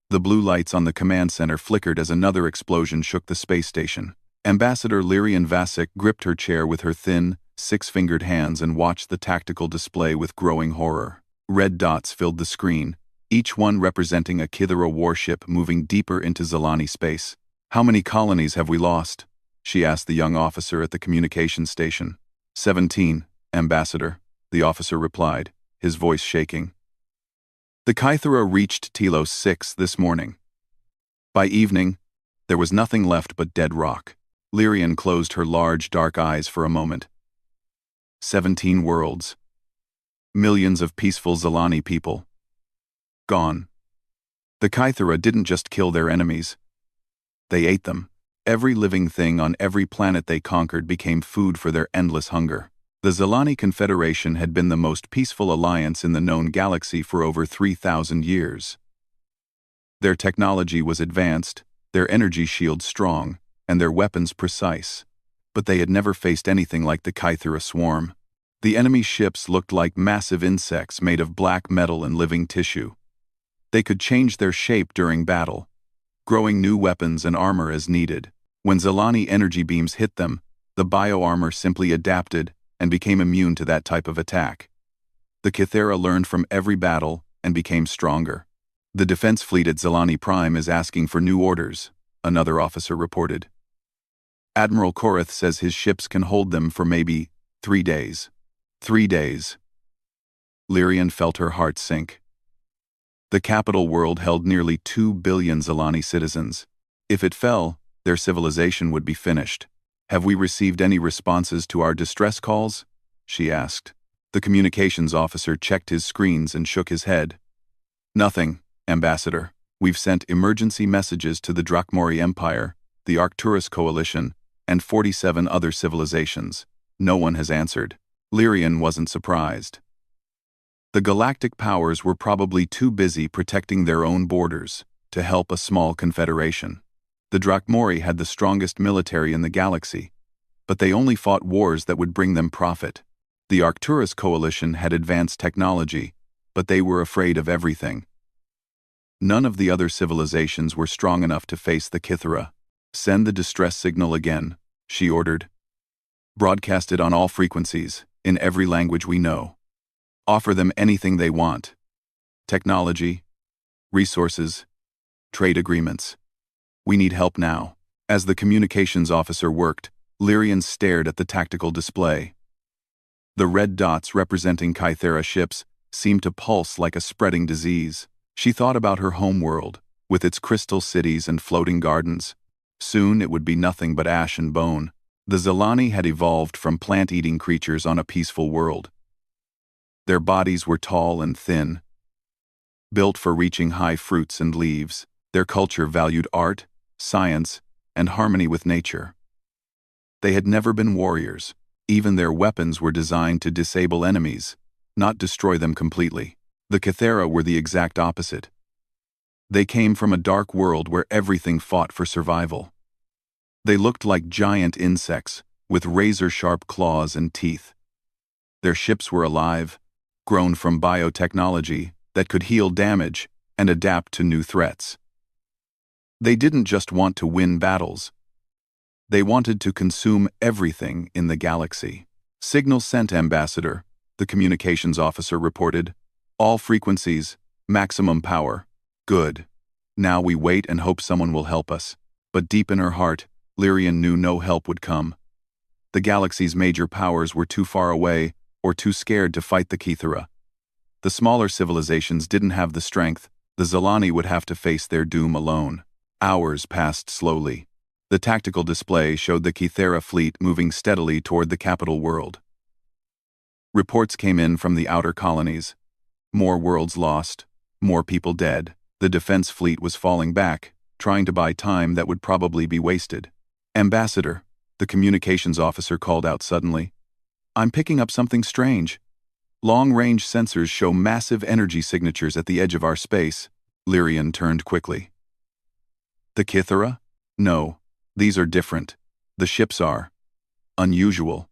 The blue lights on the command center flickered as another explosion shook the space station. Ambassador Lyrian Vasic gripped her chair with her thin, six-fingered hands and watched the tactical display with growing horror. Red dots filled the screen, each one representing a Kythera warship moving deeper into Zalani space. "How many colonies have we lost?" she asked the young officer at the communications station. 17, Ambassador, the officer replied, his voice shaking. The Kythera reached Telos 6 this morning. By evening, there was nothing left but dead rock. Lyrian closed her large, dark eyes for a moment. 17 worlds. Millions of peaceful Zalani people. Gone. The Kythera didn't just kill their enemies. They ate them. Every living thing on every planet they conquered became food for their endless hunger. The Zalani Confederation had been the most peaceful alliance in the known galaxy for over 3,000 years. Their technology was advanced, their energy shields strong, and their weapons precise. But they had never faced anything like the Kythera swarm. The enemy ships looked like massive insects made of black metal and living tissue. They could change their shape during battle, growing new weapons and armor as needed. When Zalani energy beams hit them, the bioarmor simply adapted and became immune to that type of attack. The Kythera learned from every battle and became stronger. "The defense fleet at Zalani Prime is asking for new orders," another officer reported. "Admiral Korath says his ships can hold them for maybe 3 days. 3 days. Lyrian felt her heart sink. The capital world held nearly 2 billion Zalani citizens. If it fell, their civilization would be finished. "Have we received any responses to our distress calls?" she asked. The communications officer checked his screens and shook his head. "Nothing, Ambassador. We've sent emergency messages to the Drakmori Empire, the Arcturus Coalition, and 47 other civilizations. No one has answered." Lyrian wasn't surprised. The galactic powers were probably too busy protecting their own borders to help a small confederation. The Drakmori had the strongest military in the galaxy, but they only fought wars that would bring them profit. The Arcturus Coalition had advanced technology, but they were afraid of everything. None of the other civilizations were strong enough to face the Kythera. "Send the distress signal again," she ordered. "Broadcast it on all frequencies, in every language we know. Offer them anything they want. Technology, resources, trade agreements. We need help now." As the communications officer worked, Lyrian stared at the tactical display. The red dots representing Kythera ships seemed to pulse like a spreading disease. She thought about her home world, with its crystal cities and floating gardens. Soon it would be nothing but ash and bone. The Zalani had evolved from plant-eating creatures on a peaceful world. Their bodies were tall and thin, built for reaching high fruits and leaves. Their culture valued art, science, and harmony with nature. They had never been warriors. Even their weapons were designed to disable enemies, not destroy them completely. The Kythera were the exact opposite. They came from a dark world where everything fought for survival. They looked like giant insects, with razor-sharp claws and teeth. Their ships were alive, grown from biotechnology that could heal damage and adapt to new threats. They didn't just want to win battles. They wanted to consume everything in the galaxy. "Signal sent, Ambassador," the communications officer reported. "All frequencies, maximum power. Good. Now we wait and hope someone will help us." But deep in her heart, Lyrian knew no help would come. The galaxy's major powers were too far away or too scared to fight the Kythera. The smaller civilizations didn't have the strength. The Zalani would have to face their doom alone. Hours passed slowly. The tactical display showed the Kythera fleet moving steadily toward the capital world. Reports came in from the outer colonies. More worlds lost, more people dead. The defense fleet was falling back, trying to buy time that would probably be wasted. "Ambassador," the communications officer called out suddenly. "I'm picking up something strange. Long-range sensors show massive energy signatures at the edge of our space." Lyrian turned quickly. "The Kythera? No, these are different. The ships are unusual.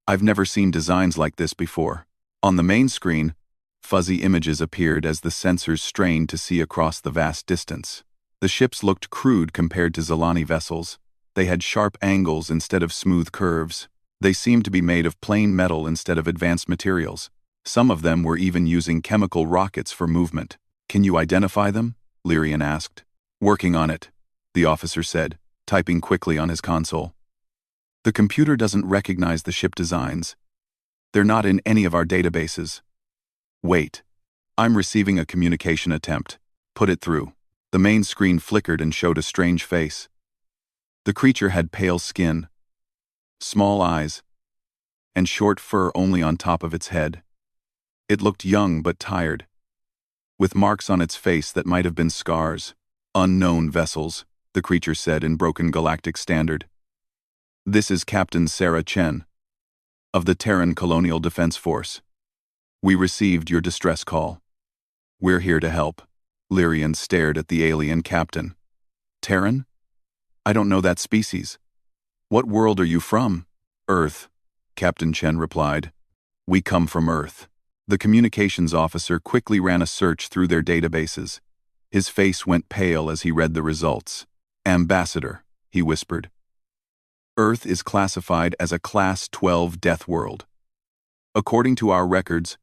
I've never seen designs like this before. On the main screen, Fuzzy images appeared as the sensors strained to see across the vast distance. The ships looked crude compared to Zilani vessels. They had sharp angles instead of smooth curves. They seemed to be made of plain metal instead of advanced materials. Some of them were even using chemical rockets for movement. "Can you identify them?" Lyrian asked. "Working on it," the officer said, typing quickly on his console. "The computer doesn't recognize the ship designs. They're not in any of our databases." "Wait. I'm receiving a communication attempt. Put it through." The main screen flickered and showed a strange face. The creature had pale skin, small eyes, and short fur only on top of its head. It looked young but tired, with marks on its face that might have been scars. "Unknown vessels," the creature said in broken galactic standard. "This is Captain Sarah Chen, of the Terran Colonial Defense Force. We received your distress call. We're here to help." Lyrian stared at the alien captain. "Terran? I don't know that species. What world are you from?" "Earth," Captain Chen replied. "We come from Earth." The communications officer quickly ran a search through their databases. His face went pale as he read the results. "Ambassador," he whispered. "Earth is classified as a Class 12 death world. According to our records,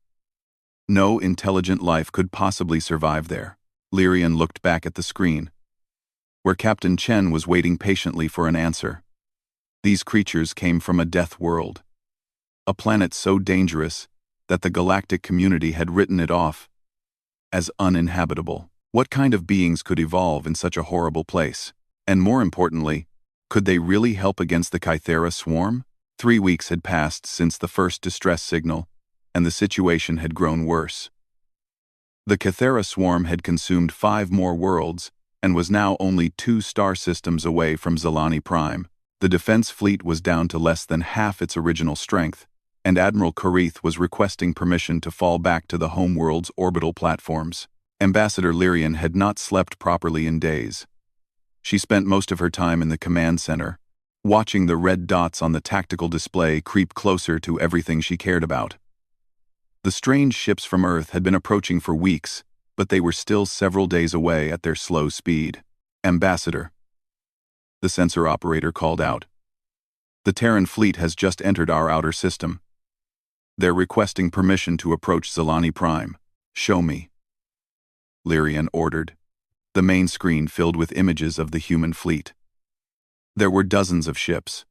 no intelligent life could possibly survive there." Lyrian looked back at the screen, where Captain Chen was waiting patiently for an answer. These creatures came from a death world, a planet so dangerous that the galactic community had written it off as uninhabitable. What kind of beings could evolve in such a horrible place? And more importantly, could they really help against the Kythera swarm? 3 weeks had passed since the first distress signal, and the situation had grown worse. The Kythera swarm had consumed 5 more worlds and was now only 2 star systems away from Zilani Prime. The defense fleet was down to less than half its original strength, and Admiral Karith was requesting permission to fall back to the homeworld's orbital platforms. Ambassador Lyrian had not slept properly in days. She spent most of her time in the command center, watching the red dots on the tactical display creep closer to everything she cared about. The strange ships from Earth had been approaching for weeks, but they were still several days away at their slow speed. "Ambassador," the sensor operator called out. "The Terran fleet has just entered our outer system. They're requesting permission to approach Zilani Prime. Show me," Lyrian ordered. The main screen filled with images of the human fleet. There were dozens of ships,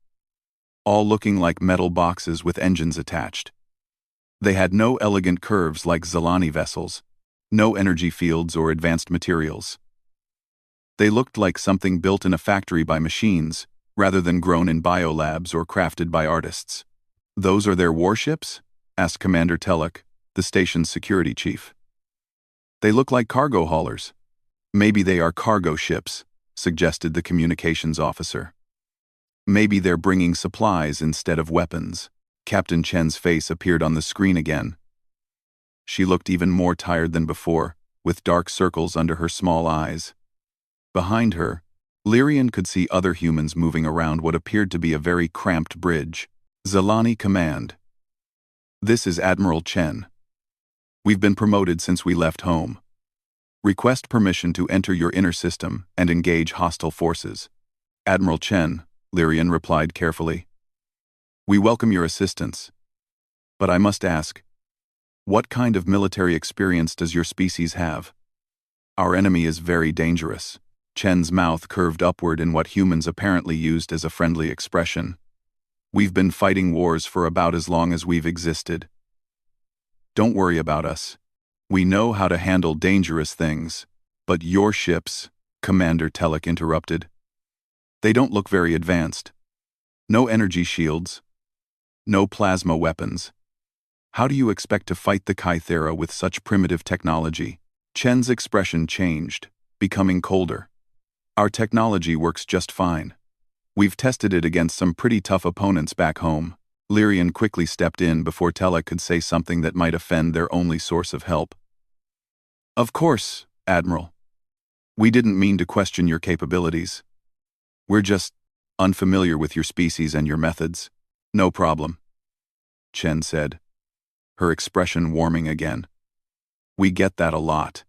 all looking like metal boxes with engines attached. They had no elegant curves like Zilani vessels, no energy fields or advanced materials. They looked like something built in a factory by machines, rather than grown in biolabs or crafted by artists. "Those are their warships?" asked Commander Telek, the station's security chief. "They look like cargo haulers." "Maybe they are cargo ships," suggested the communications officer. "Maybe they're bringing supplies instead of weapons." Captain Chen's face appeared on the screen again. She looked even more tired than before, with dark circles under her small eyes. Behind her, Lyrian could see other humans moving around what appeared to be a very cramped bridge. "Zilani Command. This is Admiral Chen. We've been promoted since we left home. Request permission to enter your inner system and engage hostile forces." "Admiral Chen," Lyrian replied carefully. "We welcome your assistance. But I must ask, what kind of military experience does your species have? Our enemy is very dangerous." Chen's mouth curved upward in what humans apparently used as a friendly expression. "We've been fighting wars for about as long as we've existed. Don't worry about us. We know how to handle dangerous things. But your ships," Commander Telek interrupted. "They don't look very advanced. No energy shields. No plasma weapons. How do you expect to fight the Kythera with such primitive technology?" Chen's expression changed, becoming colder. "Our technology works just fine. We've tested it against some pretty tough opponents back home." Lyrian quickly stepped in before Telek could say something that might offend their only source of help. "Of course, Admiral. We didn't mean to question your capabilities. We're just unfamiliar with your species and your methods." "No problem," Chen said, her expression warming again. We get that a lot.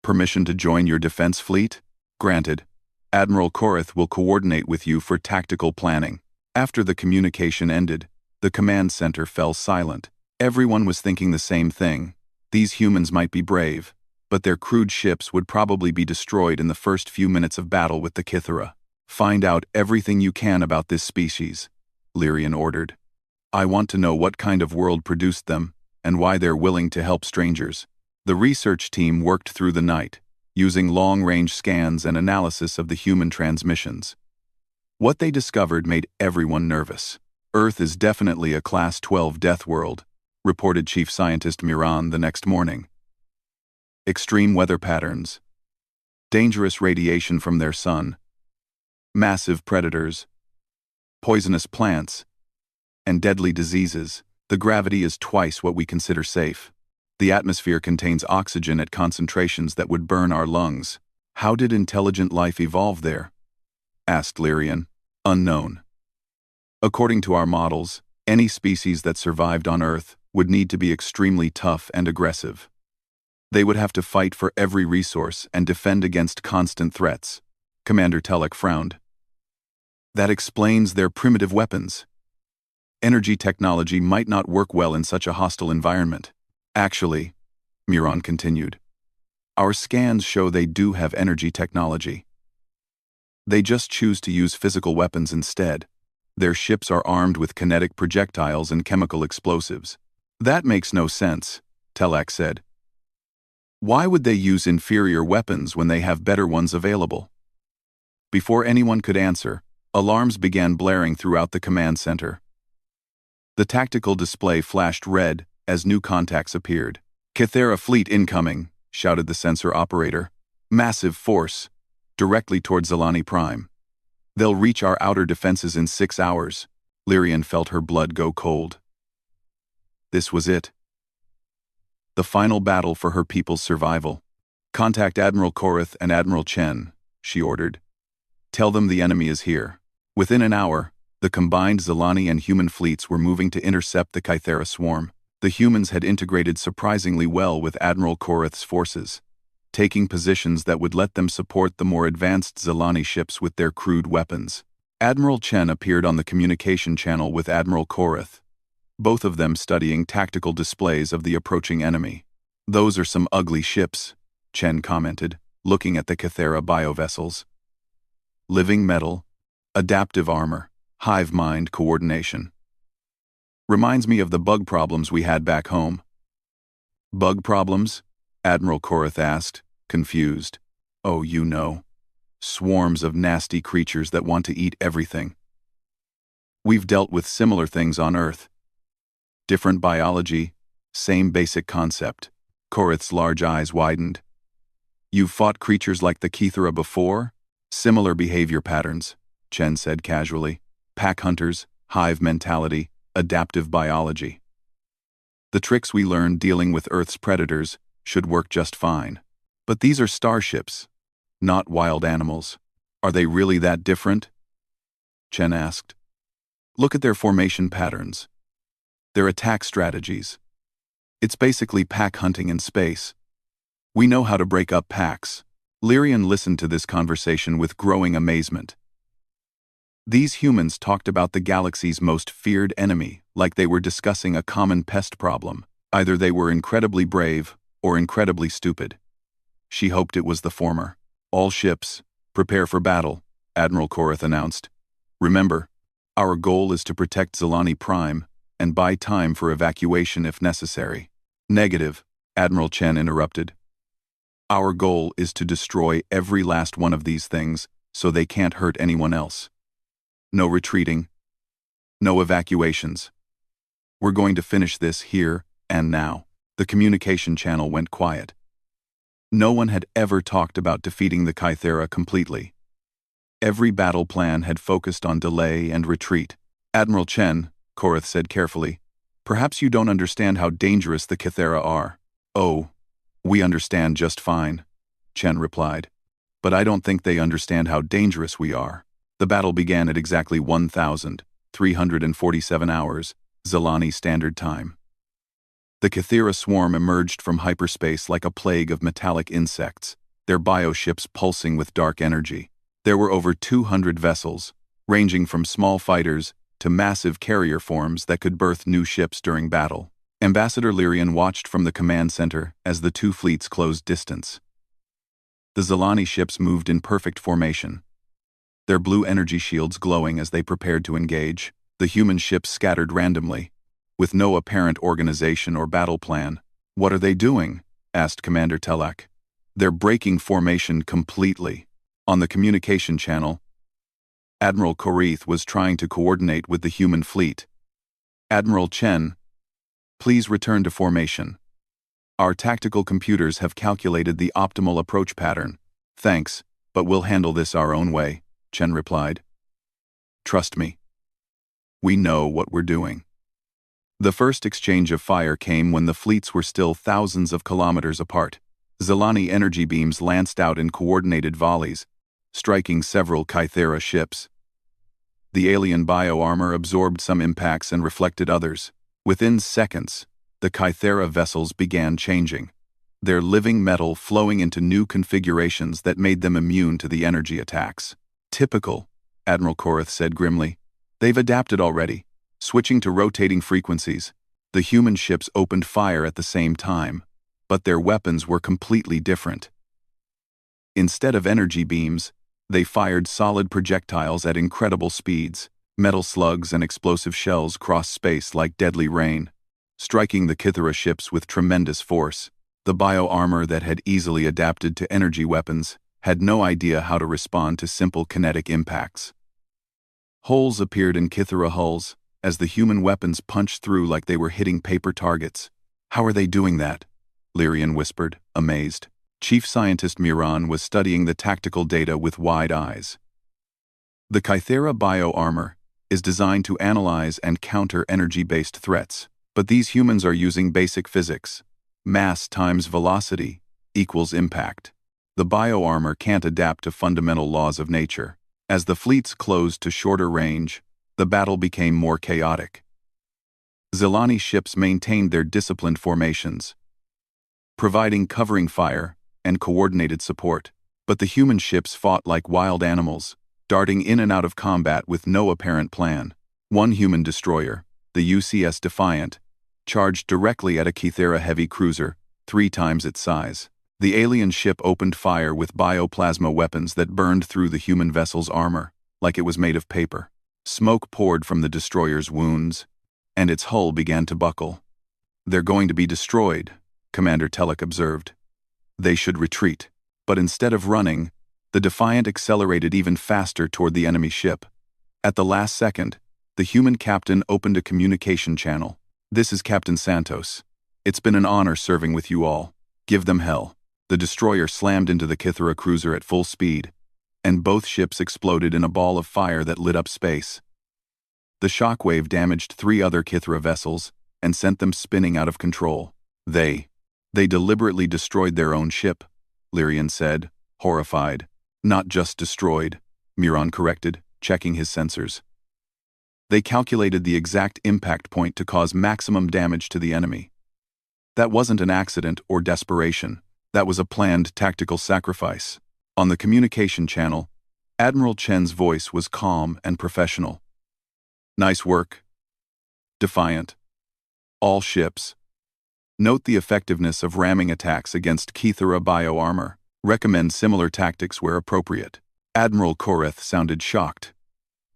Permission to join your defense fleet? Granted. Admiral Korath will coordinate with you for tactical planning. After the communication ended, the command center fell silent. Everyone was thinking the same thing. These humans might be brave, but their crewed ships would probably be destroyed in the first few minutes of battle with the Kythera. Find out everything you can about this species, Lyrian ordered. I want to know what kind of world produced them, and why they're willing to help strangers. The research team worked through the night, using long-range scans and analysis of the human transmissions. What they discovered made everyone nervous. Earth is definitely a Class 12 death world, reported Chief Scientist Miran the next morning. Extreme weather patterns, dangerous radiation from their sun, massive predators, poisonous plants, and deadly diseases. The gravity is twice what we consider safe. The atmosphere contains oxygen at concentrations that would burn our lungs. How did intelligent life evolve there? Asked Lyrian. Unknown. According to our models, any species that survived on Earth would need to be extremely tough and aggressive. They would have to fight for every resource and defend against constant threats. Commander Telek frowned. That explains their primitive weapons. Energy technology might not work well in such a hostile environment. Actually, Miran continued, our scans show they do have energy technology. They just choose to use physical weapons instead. Their ships are armed with kinetic projectiles and chemical explosives. That makes no sense, Telek said. Why would they use inferior weapons when they have better ones available? Before anyone could answer, alarms began blaring throughout the command center. The tactical display flashed red as new contacts appeared. Kythera fleet incoming, shouted the sensor operator. Massive force, directly toward Zelani Prime. They'll reach our outer defenses in 6 hours. Lyrian felt her blood go cold. This was it. The final battle for her people's survival. Contact Admiral Korath and Admiral Chen, she ordered. Tell them the enemy is here. Within an hour, the combined Zelani and human fleets were moving to intercept the Kythera swarm. The humans had integrated surprisingly well with Admiral Korath's forces, taking positions that would let them support the more advanced Zelani ships with their crude weapons. Admiral Chen appeared on the communication channel with Admiral Korath, both of them studying tactical displays of the approaching enemy. Those are some ugly ships, Chen commented, looking at the Kythera biovessels. Living metal, adaptive armor, hive mind coordination. Reminds me of the bug problems we had back home. Bug problems? Admiral Korath asked, confused. Oh, you know. Swarms of nasty creatures that want to eat everything. We've dealt with similar things on Earth. Different biology, same basic concept. Korath's large eyes widened. You've fought creatures like the Kythera before? Similar behavior patterns, Chen said casually. Pack hunters, hive mentality, adaptive biology. The tricks we learned dealing with Earth's predators should work just fine. But these are starships, not wild animals. Are they really that different? Chen asked. Look at their formation patterns. Their attack strategies. It's basically pack hunting in space. We know how to break up packs. Lyrian listened to this conversation with growing amazement. These humans talked about the galaxy's most feared enemy like they were discussing a common pest problem. Either they were incredibly brave or incredibly stupid. She hoped it was the former. All ships, prepare for battle, Admiral Korath announced. Remember, our goal is to protect Zelani Prime and buy time for evacuation if necessary. Negative, Admiral Chen interrupted. Our goal is to destroy every last one of these things so they can't hurt anyone else. No retreating. No evacuations. We're going to finish this here and now. The communication channel went quiet. No one had ever talked about defeating the Kythera completely. Every battle plan had focused on delay and retreat. Admiral Chen, Korath said carefully, perhaps you don't understand how dangerous the Kythera are. Oh, we understand just fine, Chen replied. But I don't think they understand how dangerous we are. The battle began at exactly 1,347 hours, Zelani Standard Time. The Kythera swarm emerged from hyperspace like a plague of metallic insects, their bioships pulsing with dark energy. There were over 200 vessels, ranging from small fighters to massive carrier forms that could berth new ships during battle. Ambassador Lyrian watched from the command center as the two fleets closed distance. The Zilani ships moved in perfect formation, their blue energy shields glowing as they prepared to engage. The human ships scattered randomly, with no apparent organization or battle plan. "What are they doing?" asked Commander Telak. "They're breaking formation completely." On the communication channel, Admiral Korith was trying to coordinate with the human fleet. "Admiral Chen, please return to formation. Our tactical computers have calculated the optimal approach pattern." "Thanks, but we'll handle this our own way," Chen replied. "Trust me. We know what we're doing." The first exchange of fire came when the fleets were still thousands of kilometers apart. Zilani energy beams lanced out in coordinated volleys, striking several Kythera ships. The alien bio-armor absorbed some impacts and reflected others. Within seconds, the Kythera vessels began changing, their living metal flowing into new configurations that made them immune to the energy attacks. "Typical," Admiral Korith said grimly. "They've adapted already, switching to rotating frequencies." The human ships opened fire at the same time, but their weapons were completely different. Instead of energy beams, they fired solid projectiles at incredible speeds. Metal slugs and explosive shells crossed space like deadly rain, striking the Kythera ships with tremendous force. The bio-armor that had easily adapted to energy weapons had no idea how to respond to simple kinetic impacts. Holes appeared in Kythera hulls as the human weapons punched through like they were hitting paper targets. "How are they doing that?" Lyrian whispered, amazed. Chief Scientist Miran was studying the tactical data with wide eyes. "The Kythera bio-armor is designed to analyze and counter energy-based threats, but these humans are using basic physics. Mass times velocity equals impact. The bio-armor can't adapt to fundamental laws of nature." As the fleets closed to shorter range, the battle became more chaotic. Zilani ships maintained their disciplined formations, providing covering fire and coordinated support, but the human ships fought like wild animals, darting in and out of combat with no apparent plan. One human destroyer, the UCS Defiant, charged directly at a Kythera heavy cruiser, 3 times its size. The alien ship opened fire with bioplasma weapons that burned through the human vessel's armor, like it was made of paper. Smoke poured from the destroyer's wounds, and its hull began to buckle. "They're going to be destroyed," Commander Telek observed. "They should retreat." But instead of running, the Defiant accelerated even faster toward the enemy ship. At the last second, the human captain opened a communication channel. "This is Captain Santos. It's been an honor serving with you all. Give them hell." The destroyer slammed into the Kythera cruiser at full speed, and both ships exploded in a ball of fire that lit up space. The shockwave damaged 3 other Kythera vessels and sent them spinning out of control. They deliberately destroyed their own ship," Lyrian said, horrified. "Not just destroyed," Miran corrected, checking his sensors. "They calculated the exact impact point to cause maximum damage to the enemy. That wasn't an accident or desperation. That was a planned tactical sacrifice." On the communication channel, Admiral Chen's voice was calm and professional. "Nice work, Defiant. All ships. Note the effectiveness of ramming attacks against Kythera bio-armor. Recommend similar tactics where appropriate." Admiral Korith sounded shocked.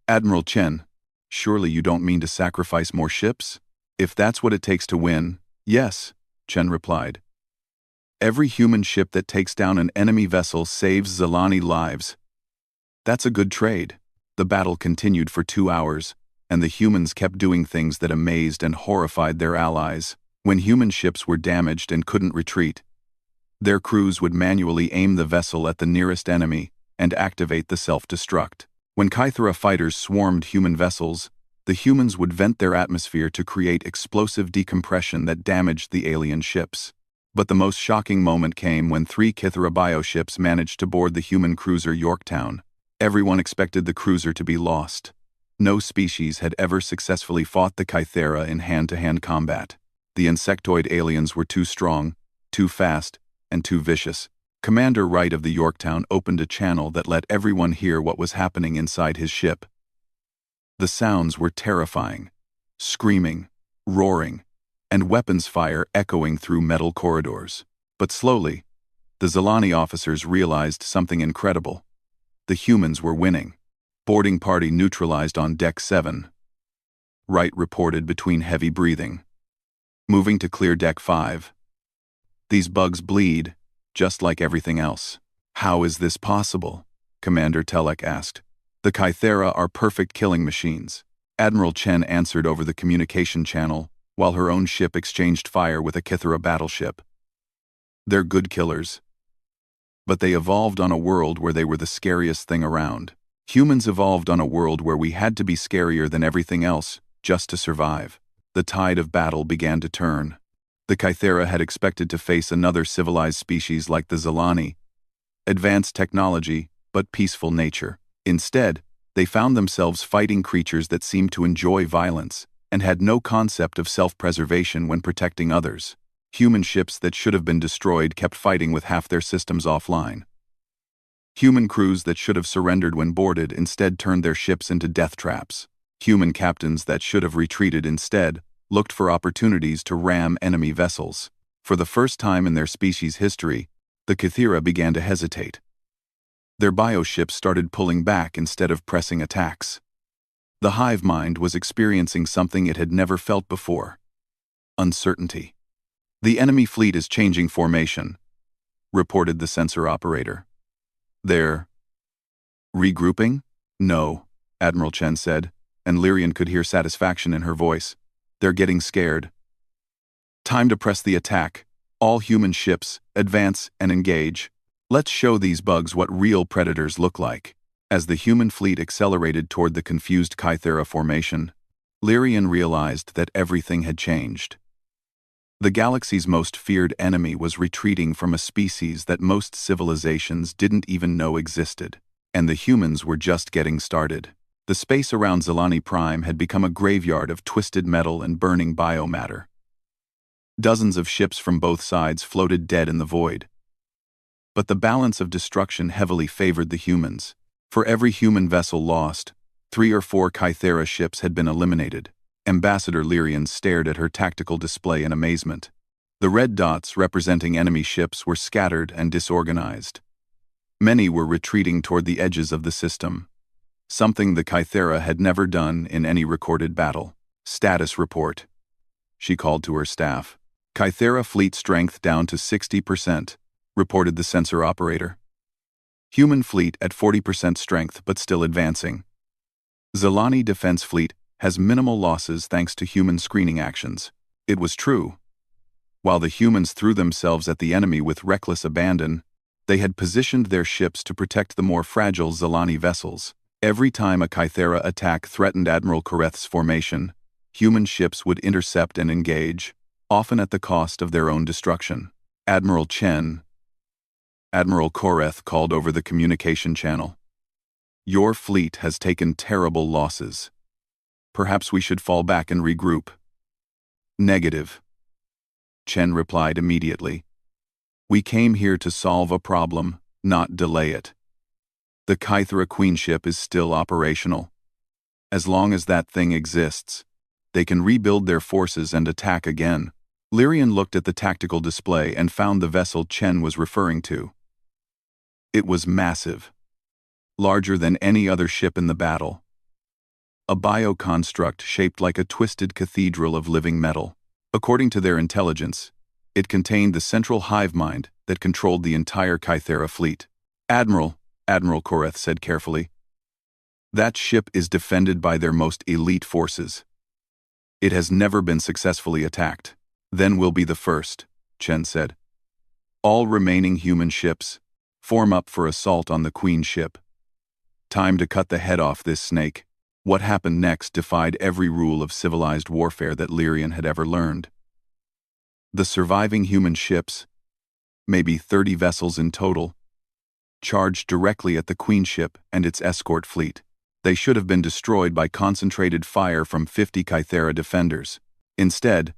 "Admiral Chen, surely you don't mean to sacrifice more ships?" "If that's what it takes to win, yes," Chen replied. "Every human ship that takes down an enemy vessel saves Zilani lives. That's a good trade." The battle continued for 2 hours, and the humans kept doing things that amazed and horrified their allies. When human ships were damaged and couldn't retreat, their crews would manually aim the vessel at the nearest enemy and activate the self-destruct. When Kythera fighters swarmed human vessels, the humans would vent their atmosphere to create explosive decompression that damaged the alien ships. But the most shocking moment came when 3 Kythera bioships managed to board the human cruiser Yorktown. Everyone expected the cruiser to be lost. No species had ever successfully fought the Kythera in hand-to-hand combat. The insectoid aliens were too strong, too fast, and too vicious. Commander Wright of the Yorktown opened a channel that let everyone hear what was happening inside his ship. The sounds were terrifying. Screaming, roaring, and weapons fire echoing through metal corridors. But slowly, the Zilani officers realized something incredible. The humans were winning. Boarding party neutralized on Deck 7. Wright reported between heavy breathing. Moving to clear Deck 5. These bugs bleed, just like everything else. How is this possible? Commander Telek asked. The Kythera are perfect killing machines. Admiral Chen answered over the communication channel, while her own ship exchanged fire with a Kythera battleship. They're good killers. But they evolved on a world where they were the scariest thing around. Humans evolved on a world where we had to be scarier than everything else, just to survive. The tide of battle began to turn. The Kythera had expected to face another civilized species like the Zilani. Advanced technology, but peaceful nature. Instead, they found themselves fighting creatures that seemed to enjoy violence and had no concept of self-preservation when protecting others. Human ships that should have been destroyed kept fighting with half their systems offline. Human crews that should have surrendered when boarded instead turned their ships into death traps. Human captains that should have retreated instead looked for opportunities to ram enemy vessels. For the first time in their species' history, the Kythera began to hesitate. Their bioships started pulling back instead of pressing attacks. The hive mind was experiencing something it had never felt before. Uncertainty. The enemy fleet is changing formation, reported the sensor operator. They're regrouping? No, Admiral Chen said, and Lyrian could hear satisfaction in her voice. They're getting scared. Time to press the attack. All human ships, advance and engage. Let's show these bugs what real predators look like. As the human fleet accelerated toward the confused Kythera formation, Lyrian realized that everything had changed. The galaxy's most feared enemy was retreating from a species that most civilizations didn't even know existed, and the humans were just getting started. The space around Zilani Prime had become a graveyard of twisted metal and burning biomatter. Dozens of ships from both sides floated dead in the void. But the balance of destruction heavily favored the humans. For every human vessel lost, 3 or 4 Kythera ships had been eliminated. Ambassador Lyrian stared at her tactical display in amazement. The red dots representing enemy ships were scattered and disorganized. Many were retreating toward the edges of the system, something the Kythera had never done in any recorded battle. Status report. She called to her staff. Kythera fleet strength down to 60%, reported the sensor operator. Human fleet at 40% strength but still advancing. Zilani defense fleet has minimal losses thanks to human screening actions. It was true. While the humans threw themselves at the enemy with reckless abandon, they had positioned their ships to protect the more fragile Zilani vessels. Every time a Kythera attack threatened Admiral Koreth's formation, human ships would intercept and engage, often at the cost of their own destruction. Admiral Koreth called over the communication channel. Your fleet has taken terrible losses. Perhaps we should fall back and regroup. Negative. Chen replied immediately. We came here to solve a problem, not delay it. The Kythera Queenship is still operational. As long as that thing exists, they can rebuild their forces and attack again. Lyrian looked at the tactical display and found the vessel Chen was referring to. It was massive. Larger than any other ship in the battle. A bioconstruct shaped like a twisted cathedral of living metal. According to their intelligence, it contained the central hive mind that controlled the entire Kythera fleet. Admiral Koreth said carefully, that ship is defended by their most elite forces. It has never been successfully attacked. Then we'll be the first, Chen said. All remaining human ships, form up for assault on the Queen ship. Time to cut the head off this snake. What happened next defied every rule of civilized warfare that Lyrian had ever learned. The surviving human ships, maybe 30 vessels in total, charged directly at the Queen ship and its escort fleet. They should have been destroyed by concentrated fire from 50 Kythera defenders. Instead,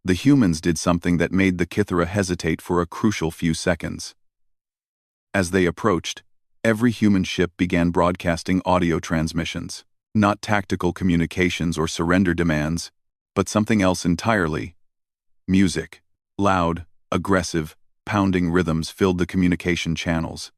The humans did something that made the Kithara hesitate for a crucial few seconds. As they approached, every human ship began broadcasting audio transmissions. Not tactical communications or surrender demands, but something else entirely. Music. Loud, aggressive, pounding rhythms filled the communication channels.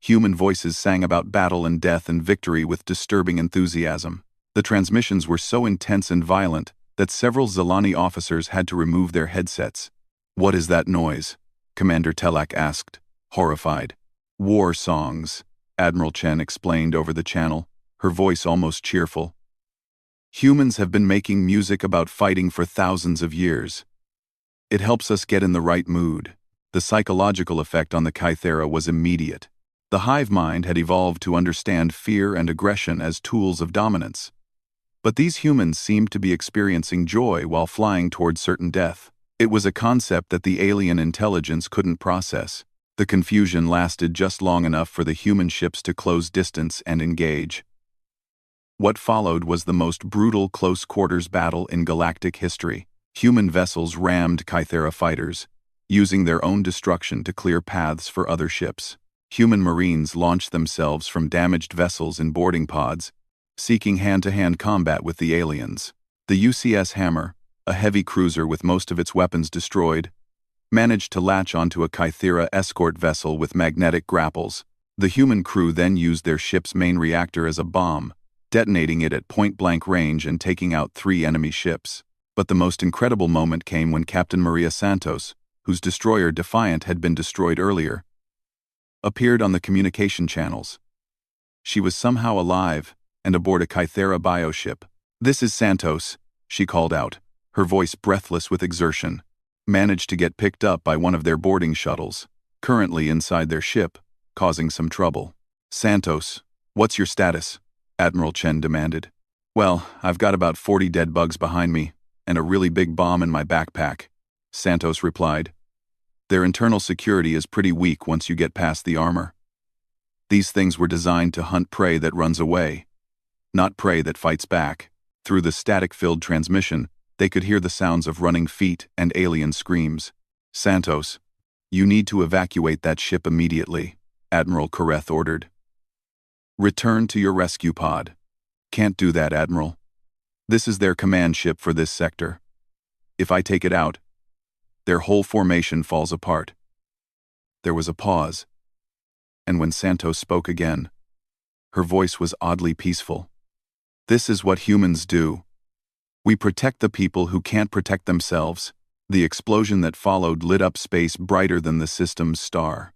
Human voices sang about battle and death and victory with disturbing enthusiasm. The transmissions were so intense and violent that several Zilani officers had to remove their headsets. "What is that noise?" Commander Telak asked, horrified. "War songs," Admiral Chen explained over the channel, her voice almost cheerful. "Humans have been making music about fighting for thousands of years. It helps us get in the right mood." The psychological effect on the Kythera was immediate. The hive mind had evolved to understand fear and aggression as tools of dominance. But these humans seemed to be experiencing joy while flying toward certain death. It was a concept that the alien intelligence couldn't process. The confusion lasted just long enough for the human ships to close distance and engage. What followed was the most brutal close-quarters battle in galactic history. Human vessels rammed Kythera fighters, using their own destruction to clear paths for other ships. Human marines launched themselves from damaged vessels in boarding pods, seeking hand-to-hand combat with the aliens. The UCS Hammer, a heavy cruiser with most of its weapons destroyed, managed to latch onto a Kythera escort vessel with magnetic grapples. The human crew then used their ship's main reactor as a bomb, detonating it at point-blank range and taking out 3 enemy ships. But the most incredible moment came when Captain Maria Santos, whose destroyer Defiant had been destroyed earlier, appeared on the communication channels. She was somehow alive and aboard a Kythera bioship. "This is Santos," she called out, her voice breathless with exertion. "Managed to get picked up by one of their boarding shuttles, currently inside their ship, causing some trouble." "Santos, what's your status?" Admiral Chen demanded. "Well, I've got about 40 dead bugs behind me, and a really big bomb in my backpack," Santos replied. "Their internal security is pretty weak once you get past the armor. These things were designed to hunt prey that runs away, not prey that fights back." Through the static-filled transmission, they could hear the sounds of running feet and alien screams. "Santos, you need to evacuate that ship immediately," Admiral Kareth ordered. "Return to your rescue pod." "Can't do that, Admiral. This is their command ship for this sector. If I take it out, their whole formation falls apart." There was a pause, and when Santos spoke again, her voice was oddly peaceful. "This is what humans do. We protect the people who can't protect themselves." The explosion that followed lit up space brighter than the system's star.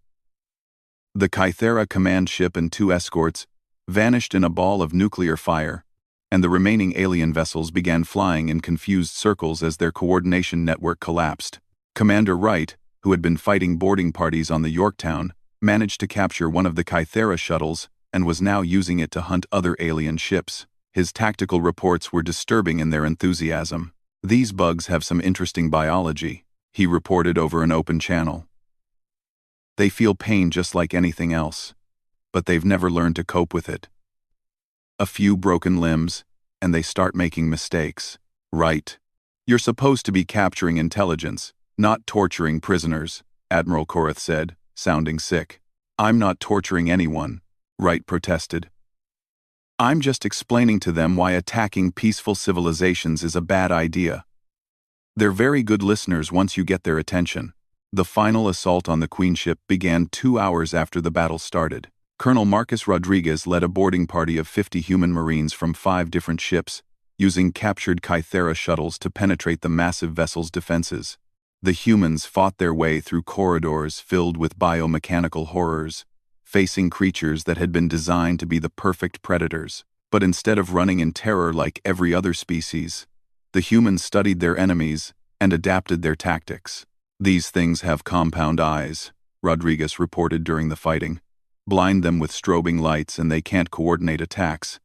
The Kythera command ship and 2 escorts vanished in a ball of nuclear fire, and the remaining alien vessels began flying in confused circles as their coordination network collapsed. Commander Wright, who had been fighting boarding parties on the Yorktown, managed to capture one of the Kythera shuttles and was now using it to hunt other alien ships. His tactical reports were disturbing in their enthusiasm. "These bugs have some interesting biology," he reported over an open channel. "They feel pain just like anything else, but they've never learned to cope with it. A few broken limbs, and they start making mistakes." "Right. You're supposed to be capturing intelligence, not torturing prisoners," Admiral Korath said, sounding sick. "I'm not torturing anyone," Wright protested. "I'm just explaining to them why attacking peaceful civilizations is a bad idea. They're very good listeners once you get their attention." The final assault on the Queen ship began 2 hours after the battle started. Colonel Marcus Rodriguez led a boarding party of 50 human marines from 5 different ships, using captured Kythera shuttles to penetrate the massive vessel's defenses. The humans fought their way through corridors filled with biomechanical horrors, facing creatures that had been designed to be the perfect predators. But instead of running in terror like every other species, the humans studied their enemies and adapted their tactics. "These things have compound eyes," Rodriguez reported during the fighting. "Blind them with strobing lights and they can't coordinate attacks.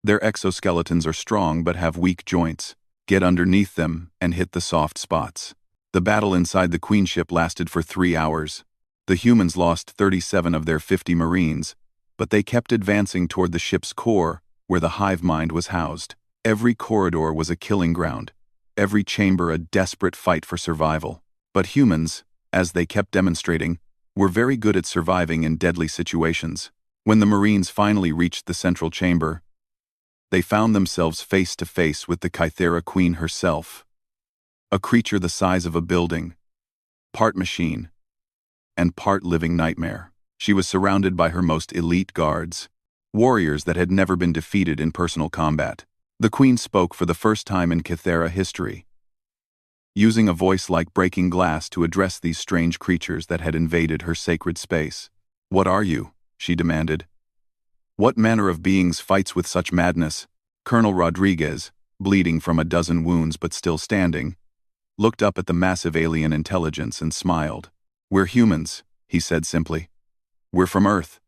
Their exoskeletons are strong but have weak joints. Get underneath them and hit the soft spots." The battle inside the Queen ship lasted for 3 hours. The humans lost 37 of their 50 marines, but they kept advancing toward the ship's core, where the hive mind was housed. Every corridor was a killing ground. every chamber a desperate fight for survival. But humans, as they kept demonstrating, were very good at surviving in deadly situations. When the Marines finally reached the central chamber, they found themselves face to face with the Kythera Queen herself, a creature the size of a building, part machine, and part living nightmare. She was surrounded by her most elite guards, warriors that had never been defeated in personal combat. The Queen spoke for the first time in Kythera history, using a voice like breaking glass to address these strange creatures that had invaded her sacred space. "What are you?" she demanded. "What manner of beings fights with such madness?" Colonel Rodriguez, bleeding from a dozen wounds but still standing, looked up at the massive alien intelligence and smiled. "We're humans," he said simply. "We're from Earth,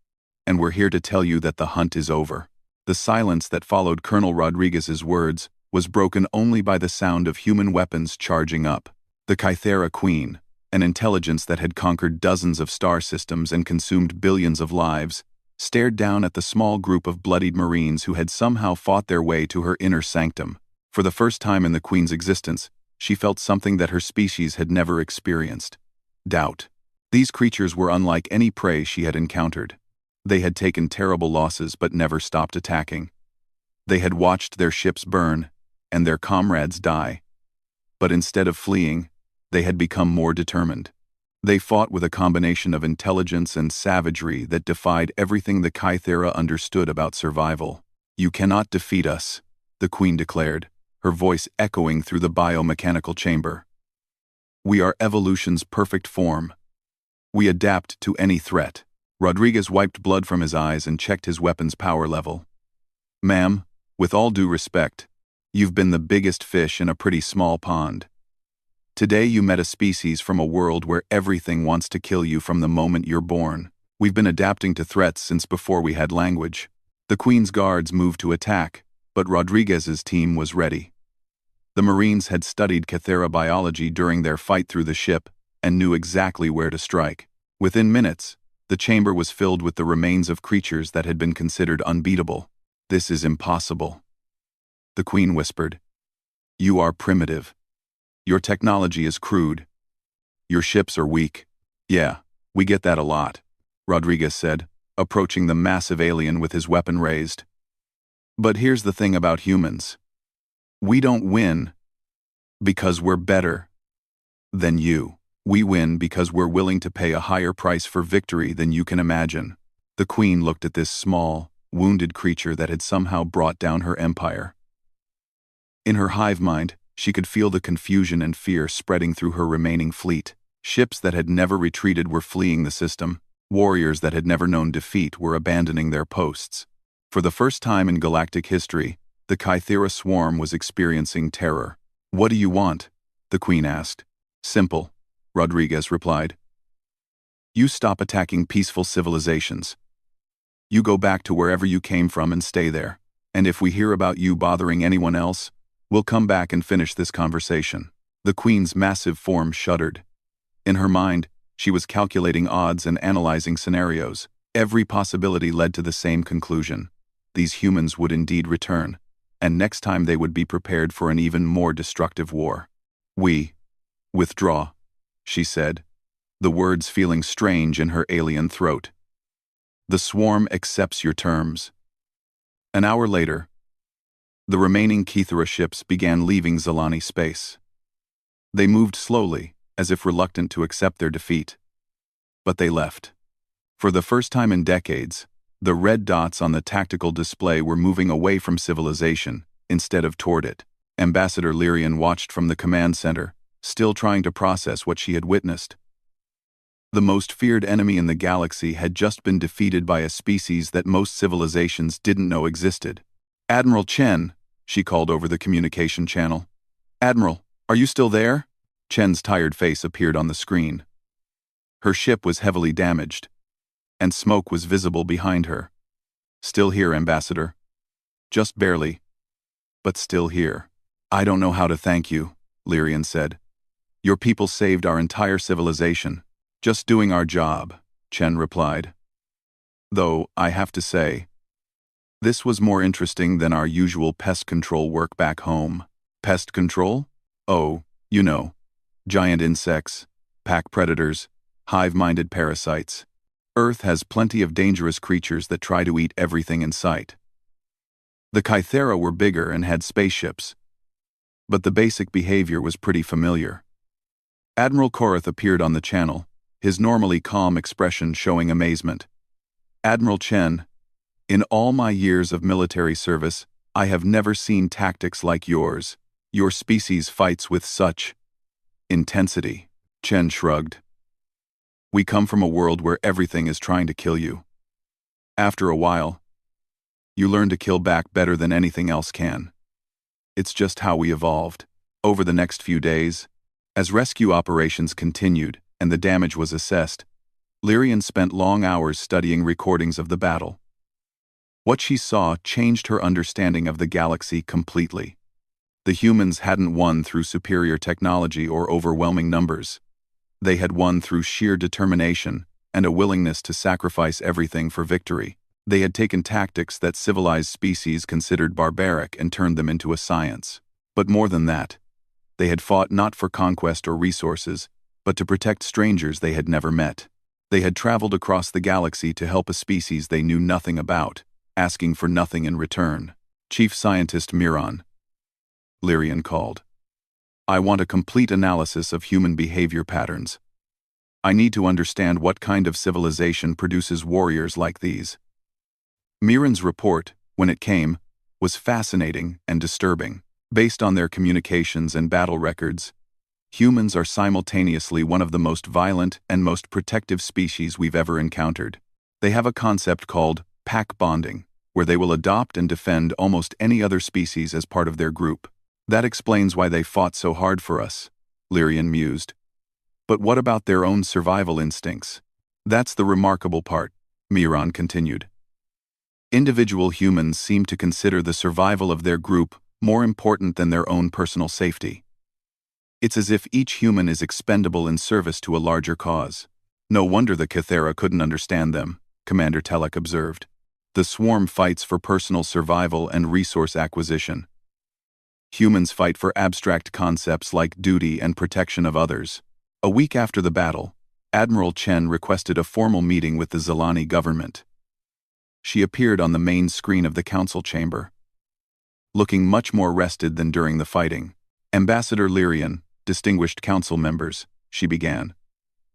and we're here to tell you that the hunt is over." The silence that followed Colonel Rodriguez's words was broken only by the sound of human weapons charging up. The Kythera Queen, an intelligence that had conquered dozens of star systems and consumed billions of lives, stared down at the small group of bloodied Marines who had somehow fought their way to her inner sanctum. For the first time in the Queen's existence, she felt something that her species had never experienced: doubt. These creatures were unlike any prey she had encountered. They had taken terrible losses but never stopped attacking. They had watched their ships burn and their comrades die. But instead of fleeing, they had become more determined. They fought with a combination of intelligence and savagery that defied everything the Kythera understood about survival. "You cannot defeat us," the Queen declared, her voice echoing through the biomechanical chamber. "We are evolution's perfect form. We adapt to any threat." Rodriguez wiped blood from his eyes and checked his weapon's power level. "Ma'am, with all due respect, you've been the biggest fish in a pretty small pond. Today you met a species from a world where everything wants to kill you from the moment you're born. We've been adapting to threats since before we had language." The Queen's guards moved to attack, but Rodriguez's team was ready. The Marines had studied Kythera biology during their fight through the ship and knew exactly where to strike. Within minutes, the chamber was filled with the remains of creatures that had been considered unbeatable. "This is impossible," the Queen whispered. "You are primitive. Your technology is crude. Your ships are weak." "Yeah, we get that a lot," Rodriguez said, approaching the massive alien with his weapon raised. "But here's the thing about humans. We don't win because we're better than you. We win because we're willing to pay a higher price for victory than you can imagine." The Queen looked at this small, wounded creature that had somehow brought down her empire. In her hive mind, she could feel the confusion and fear spreading through her remaining fleet. Ships that had never retreated were fleeing the system. Warriors that had never known defeat were abandoning their posts. For the first time in galactic history, the Kythera swarm was experiencing terror. "What do you want?" the Queen asked. "Simple," Rodriguez replied. "You stop attacking peaceful civilizations. You go back to wherever you came from and stay there. And if we hear about you bothering anyone else, we'll come back and finish this conversation." The Queen's massive form shuddered. In her mind, she was calculating odds and analyzing scenarios. Every possibility led to the same conclusion: these humans would indeed return, and next time they would be prepared for an even more destructive war. "We withdraw," she said, the words feeling strange in her alien throat. "The swarm accepts your terms." An hour later, the remaining Kythera ships began leaving Zalani space. They moved slowly, as if reluctant to accept their defeat. But they left. For the first time in decades, the red dots on the tactical display were moving away from civilization, instead of toward it. Ambassador Lyrian watched from the command center, still trying to process what she had witnessed. The most feared enemy in the galaxy had just been defeated by a species that most civilizations didn't know existed. "Admiral Chen," she called over the communication channel. "Admiral, are you still there?" Chen's tired face appeared on the screen. Her ship was heavily damaged, and smoke was visible behind her. "Still here, Ambassador. Just barely, but still here." "I don't know how to thank you," Lyrian said. "Your people saved our entire civilization." "Just doing our job," Chen replied. "Though, I have to say, this was more interesting than our usual pest control work back home." "Pest control? Oh, you know, giant insects, pack predators, hive-minded parasites. Earth has plenty of dangerous creatures that try to eat everything in sight. The Kythera were bigger and had spaceships, but the basic behavior was pretty familiar. Admiral Korath appeared on the channel, his normally calm expression showing amazement. Admiral Chen, in all my years of military service, I have never seen tactics like yours. Your species fights with such intensity. Chen shrugged. We come from a world where everything is trying to kill you. After a while, you learn to kill back better than anything else can. It's just how we evolved. Over the next few days, as rescue operations continued and the damage was assessed, Lyrian spent long hours studying recordings of the battle. What she saw changed her understanding of the galaxy completely. The humans hadn't won through superior technology or overwhelming numbers. They had won through sheer determination and a willingness to sacrifice everything for victory. They had taken tactics that civilized species considered barbaric and turned them into a science. But more than that, they had fought not for conquest or resources, but to protect strangers they had never met. They had traveled across the galaxy to help a species they knew nothing about, asking for nothing in return. Chief Scientist Miran, Lyrian called. I want a complete analysis of human behavior patterns. I need to understand what kind of civilization produces warriors like these. Miran's report, when it came, was fascinating and disturbing. Based on their communications and battle records, humans are simultaneously one of the most violent and most protective species we've ever encountered. They have a concept called pack bonding, where they will adopt and defend almost any other species as part of their group. That explains why they fought so hard for us, Lyrian mused. But what about their own survival instincts? That's the remarkable part, Miran continued. Individual humans seem to consider the survival of their group more important than their own personal safety. It's as if each human is expendable in service to a larger cause. No wonder the Kythera couldn't understand them, Commander Telek observed. The swarm fights for personal survival and resource acquisition. Humans fight for abstract concepts like duty and protection of others. A week after the battle, Admiral Chen requested a formal meeting with the Zilani government. She appeared on the main screen of the council chamber, looking much more rested than during the fighting. Ambassador Lyrian, distinguished council members, she began.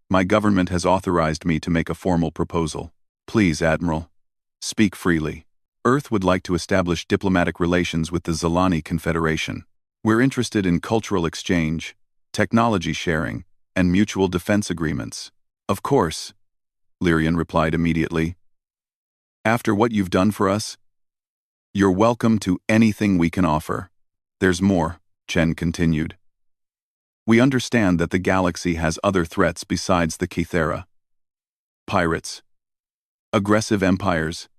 My government has authorized me to make a formal proposal. Please, Admiral, speak freely. Earth would like to establish diplomatic relations with the Zilani Confederation. We're interested in cultural exchange, technology sharing, and mutual defense agreements. Of course, Lyrian replied immediately. After what you've done for us, you're welcome to anything we can offer. There's more, Chen continued. We understand that the galaxy has other threats besides the Kythera. Pirates, aggressive empires,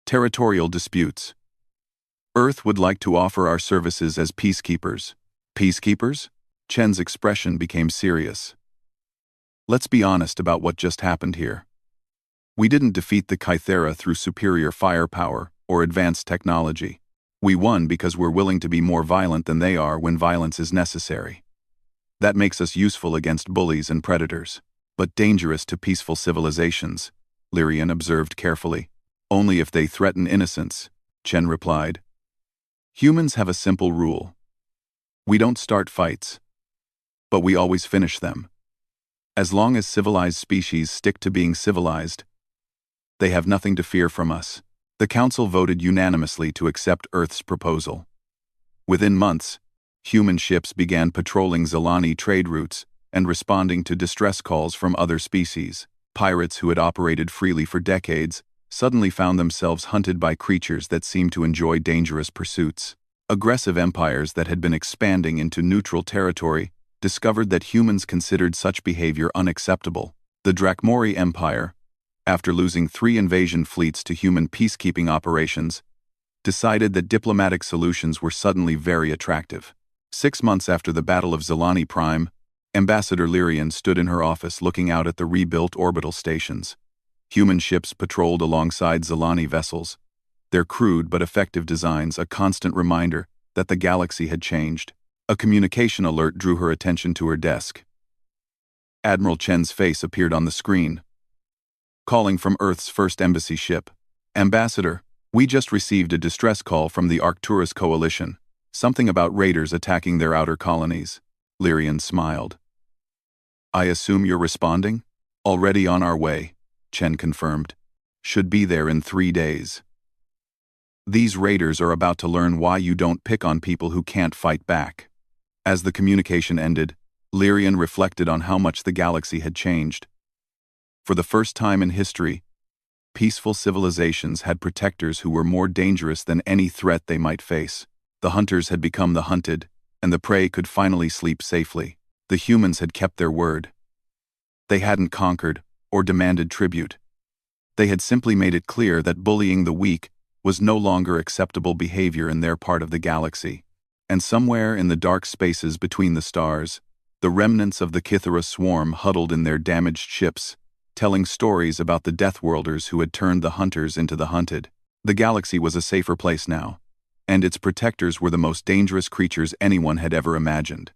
territorial disputes. Earth would like to offer our services as peacekeepers. Peacekeepers? Chen's expression became serious. Let's be honest about what just happened here. We didn't defeat the Kythera through superior firepower or advanced technology. We won because we're willing to be more violent than they are when violence is necessary. That makes us useful against bullies and predators, but dangerous to peaceful civilizations, Lyrian observed carefully. Only if they threaten innocence, Chen replied. Humans have a simple rule. We don't start fights, but we always finish them. As long as civilized species stick to being civilized, they have nothing to fear from us. The Council voted unanimously to accept Earth's proposal. Within months, human ships began patrolling Zilani trade routes and responding to distress calls from other species. Pirates who had operated freely for decades suddenly found themselves hunted by creatures that seemed to enjoy dangerous pursuits. Aggressive empires that had been expanding into neutral territory discovered that humans considered such behavior unacceptable. The Drakmori Empire, after losing 3 invasion fleets to human peacekeeping operations, decided that diplomatic solutions were suddenly very attractive. 6 months after the Battle of Zilani Prime, Ambassador Lyrian stood in her office looking out at the rebuilt orbital stations. Human ships patrolled alongside Zilani vessels, their crude but effective designs a constant reminder that the galaxy had changed. A communication alert drew her attention to her desk. Admiral Chen's face appeared on the screen. Calling from Earth's first embassy ship. Ambassador, we just received a distress call from the Arcturus Coalition. Something about raiders attacking their outer colonies. Lyrian smiled. I assume you're responding? Already on our way, Chen confirmed. Should be there in 3 days. These raiders are about to learn why you don't pick on people who can't fight back. As the communication ended, Lyrian reflected on how much the galaxy had changed. For the first time in history, peaceful civilizations had protectors who were more dangerous than any threat they might face. The hunters had become the hunted, and the prey could finally sleep safely. The humans had kept their word. They hadn't conquered or demanded tribute. They had simply made it clear that bullying the weak was no longer acceptable behavior in their part of the galaxy. And somewhere in the dark spaces between the stars, the remnants of the Kythera swarm huddled in their damaged ships, telling stories about the Deathworlders who had turned the hunters into the hunted. The galaxy was a safer place now, and its protectors were the most dangerous creatures anyone had ever imagined.